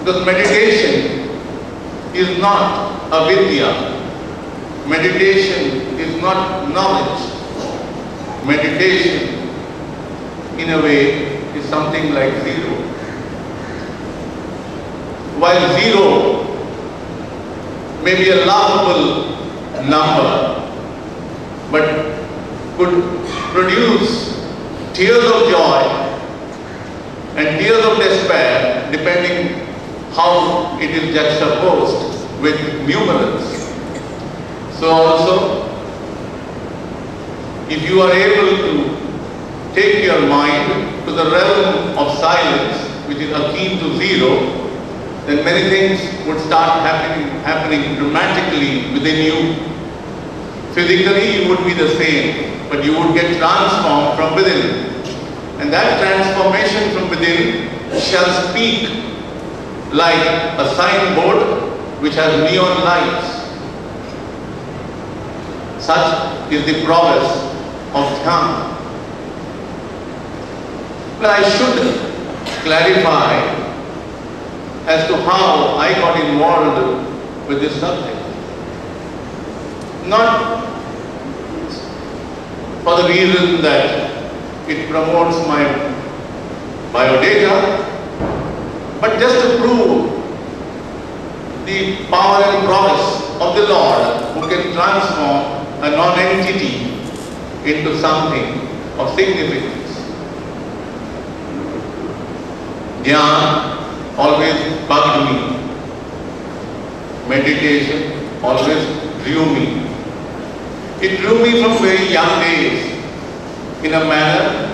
Because meditation is not a vidya. Meditation is not knowledge. Meditation, in a way, is something like zero. While zero may be a laughable number, but could produce tears of joy and tears of despair depending how it is juxtaposed with numerals. So also, if you are able to take your mind to the realm of silence, which is akin to zero, then many things would start happening dramatically within you. Physically, you would be the same, but you would get transformed from within. And that transformation from within shall speak like a signboard which has neon lights. Such is the prowess of Dhyan. But I should clarify as to how I got involved with this subject. Not for the reason that it promotes my biodata, but just to prove the power and prowess of the Lord who can transform a non-entity into something of significance. Dhyan always bugged me. Meditation always drew me. It drew me from very young days in a manner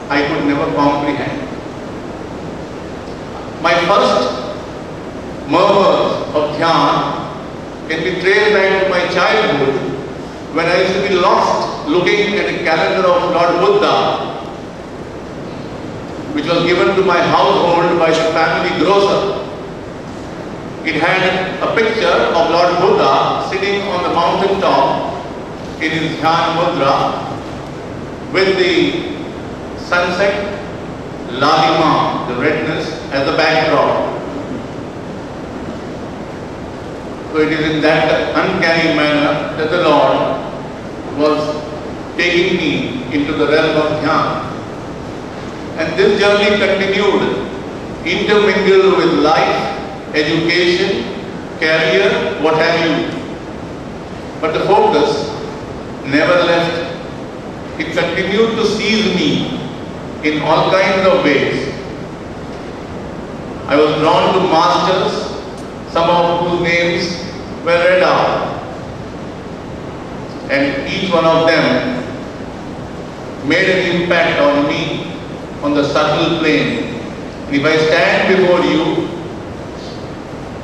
I could never comprehend. My first murmurs of Dhyan can be traced back to my childhood when I used to be lost looking at a calendar of Lord Buddha, which was given to my household by the family grocer. It had a picture of Lord Buddha sitting on the mountain top in his Dhyan Mudra with the sunset, lalima, the redness, as the backdrop. So it is in that uncanny manner that the Lord was taking me into the realm of Dhyan. And this journey continued, intermingled with life, education, career, what have you. But the focus never left. It continued to seize me in all kinds of ways. I was drawn to masters, some of whose names were read out. And each one of them made an impact on me on the subtle plane. And if I stand before you,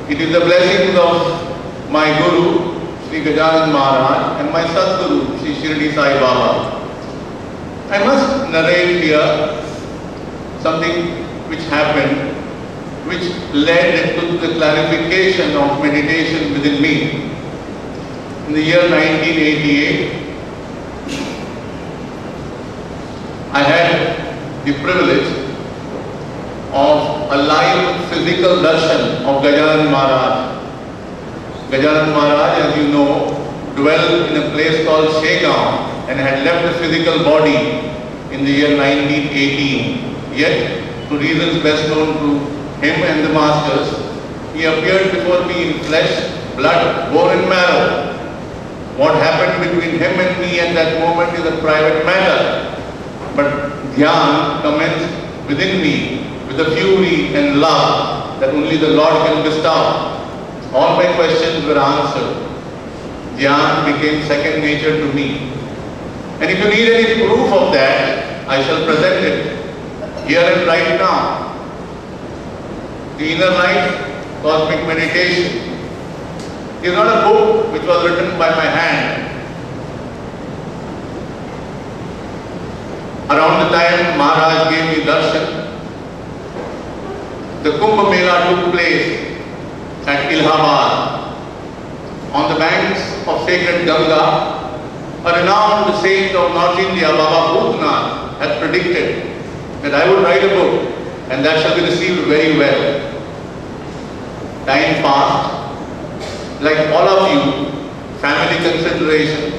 it is the blessings of my Guru, Sri Gajanan Maharaj, and my Sadguru, Sri Shirdi Sai Baba. I must narrate here something which happened, which led to the clarification of meditation within me. In the year 1988, I had the privilege of a live physical darshan of Gajanan Maharaj. Gajanan Maharaj, as you know, dwelled in a place called Shegaon and had left the physical body in the year 1918. Yet, to reasons best known to him and the masters, he appeared before me in flesh, blood, bone and marrow. What happened between him and me at that moment is a private matter. But Dhyan commenced within me with a fury and love that only the Lord can bestow. All my questions were answered. Dhyan became second nature to me. And if you need any proof of that, I shall present it here and right now. The Inner Life, Cosmic Meditation, is not a book which was written by my hand. Around the time Maharaj gave me darshan, the Kumbh Mela took place at Allahabad. On the banks of sacred Ganga, a renowned saint of North India, Baba Bhutnath, had predicted that I would write a book and that shall be received very well. Time passed. Like all of you, family consideration,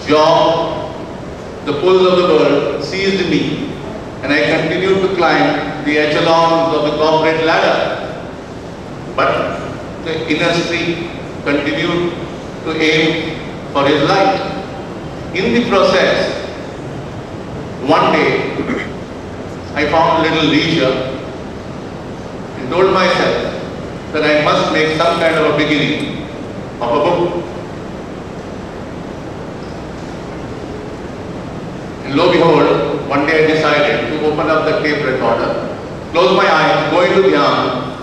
job, the pulls of the world seized me, and I continued to climb the echelons of the corporate ladder. But the inner street continued to aim for his light. In the process, one day, I found a little leisure and told myself that I must make some kind of a beginning of a book. And lo and behold, one day I decided to open up the tape recorder, close my eyes, go into Dhyan,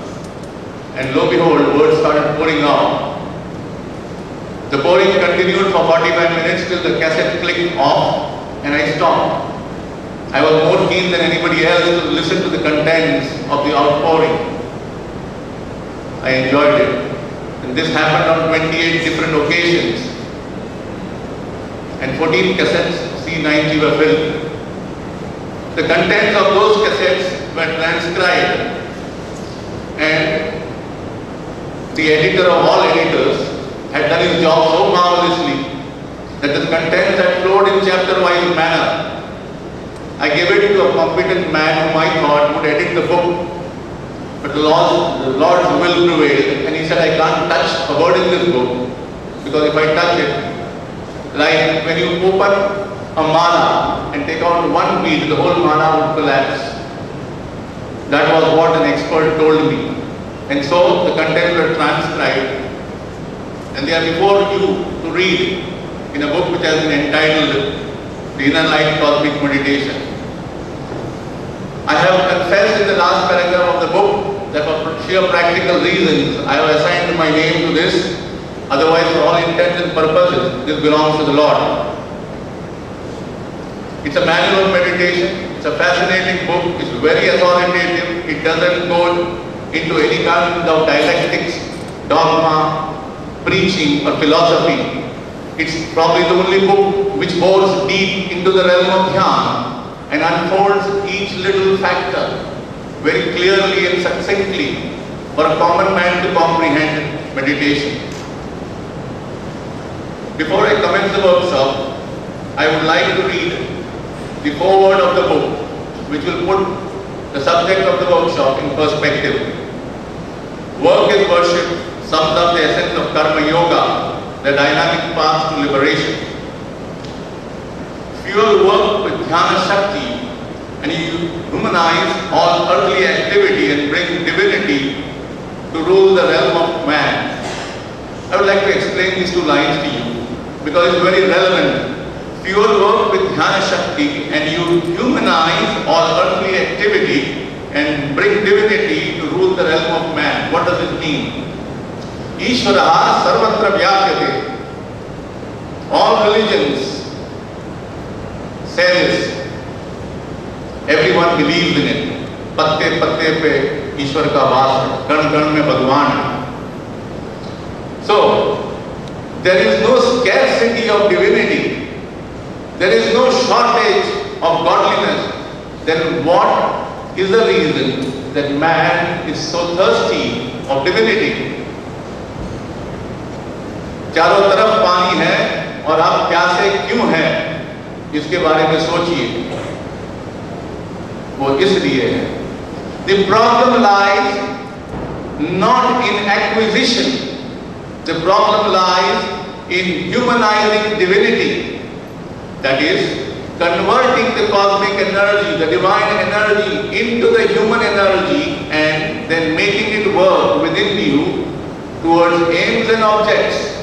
and lo and behold, words started pouring out. The pouring continued for 45 minutes till the cassette clicked off and I stopped. I was more keen than anybody else to listen to the contents of the outpouring. I enjoyed it. And this happened on 28 different occasions. And 14 cassettes, C90, were filled. The contents of those cassettes were transcribed. And the editor of all editors had done his job so marvelously that the contents had flowed in chapter-wise manner. I gave it to a competent man whom I thought would edit the book. But the Lord's will prevailed, and he said, I can't touch a word in this book, because if I touch it, like when you open a mala and take out one bead, the whole mala would collapse. That was what an expert told me. And so the contents were transcribed, and they are before you to read in a book which has been entitled The Inner Light Cosmic Meditation. I have confessed in the last paragraph of the book that for sheer practical reasons I have assigned my name to this. Otherwise, for all intents and purposes, this belongs to the Lord. It's a manual of meditation. It's a fascinating book. It's very authoritative. It doesn't go into any kind of dialectics, dogma, preaching or philosophy. It's probably the only book which bores deep into the realm of Dhyan and unfolds each little factor very clearly and succinctly for a common man to comprehend meditation. Before I commence the workshop, I would like to read the foreword of the book, which will put the subject of the workshop in perspective. Work is worship sums up the essence of Karma Yoga, the dynamic path to liberation. Fuel work with Dhyana Shakti and you humanize all earthly activity and bring divinity to rule the realm of man. I would like to explain these two lines to you because it's very relevant. Fuel work with Dhyana Shakti and you humanize all earthly activity and bring divinity to rule the realm of man. What does it mean? Ishvaraha sarvatra vyapyate. All religions say this. Everyone believes in it. Patte patte pe Ishwar ka vaas hai. Gan gan mein Bhagwan hai. So, there is no scarcity of divinity. There is no shortage of godliness. Then what is the reason that man is so thirsty of divinity? चारों तरफ पानी है और आप प्यासे क्यों हैं? इसके बारे में सोचिए. वो इसलिए है. The problem lies not in acquisition. The problem lies in humanizing divinity. That is, converting the cosmic energy, the divine energy into the human energy and then making it work within you towards aims and objects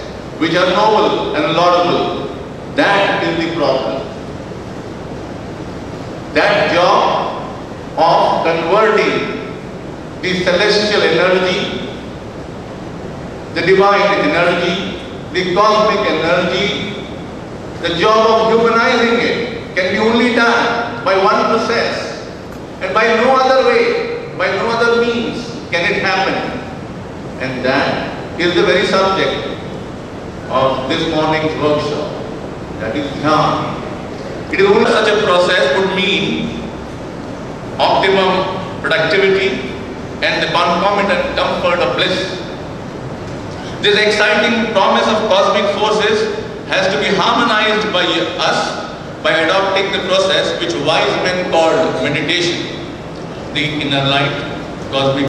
which are noble and laudable. That is the problem. That job of converting the celestial energy, the divine energy, the cosmic energy, the job of humanizing it can be only done by one process and by no other way, by no other means can it happen. And that is the very subject of this morning's workshop. That is Dhyan. It is only such a process would mean optimum productivity, and the concomitant comfort of bliss. This exciting promise of cosmic forces has to be harmonized by us by adopting the process which wise men called meditation. The inner light, cosmic